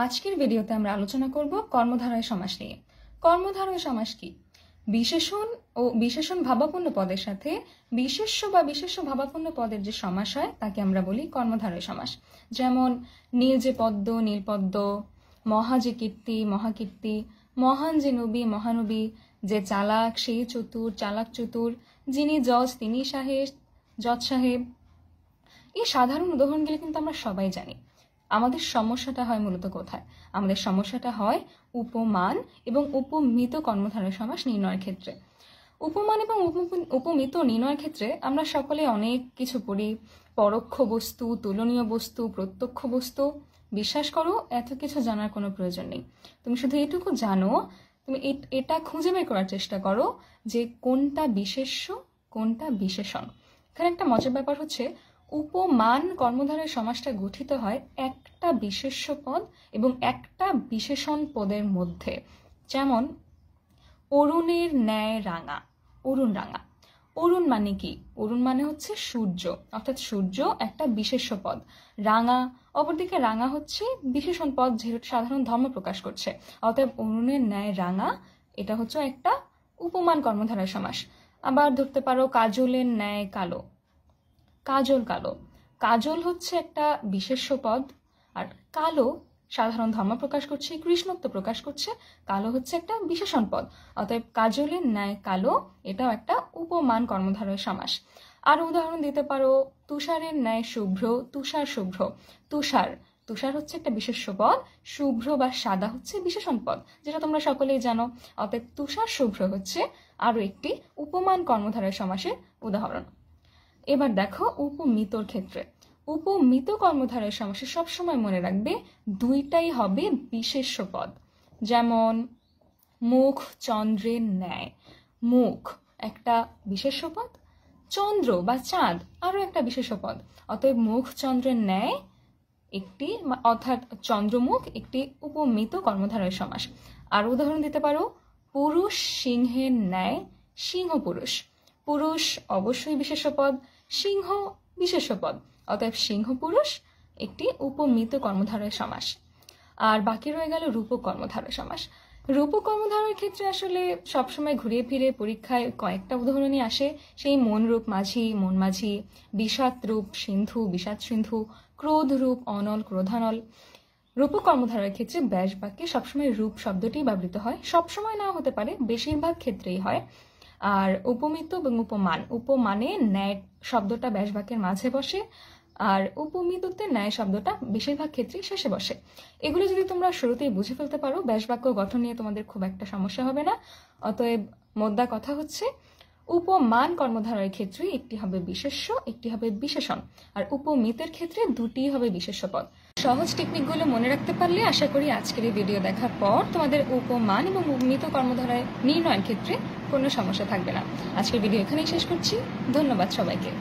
আজকের ভিডিওতে আমরা আলোচনা করব কর্মধারয় সমাস নিয়ে। কর্মধারয় সমাস কি? বিশেষণ ও বিশেষণ ভাবাপন্ন পদের সাথে বিশেষ্য বা বিশেষ্য ভাবাপন্ন পদের যে সমাস হয় তাকে আমরা বলি কর্মধারয় সমাস। যেমন নীল যে পদ্ম নীলপদ্ম, মহা যে কীর্তি মহাকীর্তি, মহান যে নবী মহানবী, যে চালাক সেই চতুর চালাক চতুর, যিনি জজ তিনি সাহেব জজ সাহেব। এই সাধারণ উদাহরণগুলো কিন্তু আমরা সবাই জানি। আমাদের সমস্যাটা হয় মূলত কোথায়? আমাদের সমস্যাটা হয় উপমান এবং উপমিত কর্মধারয় সমাস নির্ণয়ের ক্ষেত্রে। উপমান এবং উপমিত নির্ণয়ের ক্ষেত্রে আমরা সকলে অনেক কিছু পড়ি, পরোক্ষ বস্তু, তুলনীয় বস্তু, প্রত্যক্ষ বস্তু। বিশ্বাস করো, এত কিছু জানার কোনো প্রয়োজন নেই। তুমি শুধু এটুকু জানো, তুমি এটা খুঁজে বের করার চেষ্টা করো যে কোনটা বিশেষ্য কোনটা বিশেষণ। এখানে একটা মজার ব্যাপার হচ্ছে, উপমান কর্মধারয় সমাসটা গঠিত হয় একটা বিশেষ্য পদ এবং একটা বিশেষণ পদের মধ্যে। যেমন অরুণের ন্যায় রাঙা, অরুণ রাঙা। অরুণ মানে কি? অরুণ মানে হচ্ছে সূর্য, অর্থাৎ সূর্য একটা বিশেষ্য পদ। রাঙা, অপরদিকে রাঙা হচ্ছে বিশেষণ পদ, যেহেতু সাধারণ ধর্ম প্রকাশ করছে। অতএব অরুণের ন্যায় রাঙা, এটা হচ্ছে একটা উপমান কর্মধারয় সমাস। আবার ধরতে পারো কাজলের ন্যায় কালো, কাজল কালো। কাজল হচ্ছে একটা বিশেষ্য পদ, আর কালো সাধারণ ধর্ম প্রকাশ করছে, কৃষ্ণত্ব প্রকাশ করছে। কালো হচ্ছে একটা বিশেষণ পদ, অতএব কাজলের ন্যায় কালো, এটাও একটা উপমান কর্মধারয় সমাস। আরো উদাহরণ দিতে পারো, তুষারের ন্যায় শুভ্র, তুষার শুভ্র। তুষার, তুষার হচ্ছে একটা বিশেষ্য পদ, শুভ্র বা সাদা হচ্ছে বিশেষণ পদ, যেটা তোমরা সকলেই জানো। অতএব তুষার শুভ্র হচ্ছে আরো একটি উপমান কর্মধারয় সমাসের উদাহরণ। এবার দেখো উপমিতর ক্ষেত্রে। উপমিত কর্মধারয় সমাসে সবসময় মনে রাখবে দুইটাই হবে বিশেষ্য পদ। যেমন মুখ চন্দ্রের ন্যায়, মুখ একটা বিশেষ্য পদ, চন্দ্র বা চাঁদ আরো একটা বিশেষ্য পদ। অতএব মুখ চন্দ্রের ন্যায় একটি, অর্থাৎ চন্দ্রমুখ একটি উপমিত কর্মধারয় সমাস। আর উদাহরণ দিতে পারো, পুরুষ সিংহের ন্যায় সিংহ পুরুষ। পুরুষ অবশ্যই বিশেষ্য পদ, সিংহ বিশেষ্য পদ, অতএব সিংহ পুরুষ একটি উপমিত কর্মধারয় সমাস। আর বাকি রয়ে গেল রূপক কর্মধারয় সমাস। রূপক কর্মধারয়ের ক্ষেত্রে আসলে সবসময় ঘুরিয়ে ফিরে পরীক্ষায় কয়েকটা উদাহরণই আসে। সেই মন রূপ মাঝি, মন মাঝি, বিষাদ রূপ সিন্ধু, বিষাদ সিন্ধু, ক্রোধ রূপ অনল, ক্রোধানল। রূপক কর্মধারয়ের ক্ষেত্রে ব্যাস বাক্যে সবসময় রূপ শব্দটি ব্যবহৃত হয়। সবসময় না হতে পারে, বেশিরভাগ ক্ষেত্রেই হয়। আর উপমিত এবং উপমান, উপমানে ন্যায় শব্দটা ব্যাস বাক্যের মাঝে বসে, আর উপমিততে ন্যায় শব্দটা বেশিরভাগ ক্ষেত্রেই শেষে বসে। এগুলো যদি তোমরা শুরুতেই বুঝে ফেলতে পারো, ব্যাস বাক্য গঠন নিয়ে তোমাদের খুব একটা সমস্যা হবে না। অতএব মোদ্দা কথা হচ্ছে, উপমান কর্মধারয়ের ক্ষেত্রে একটি হবে বিশেষ্য, একটি হবে বিশেষণ, আর উপমিতের ক্ষেত্রে দুটি হবে বিশেষ্য পদ। সহজ টেকনিকগুলো মনে রাখতে পারলে আশা করি আজকের এই ভিডিও দেখার পর তোমাদের উপমান এবং উপমিত কর্মধারয় নির্ণয়ের ক্ষেত্রে কোনো সমস্যা থাকবে না। আজকের ভিডিও এখানেই শেষ করছি। ধন্যবাদ সবাইকে।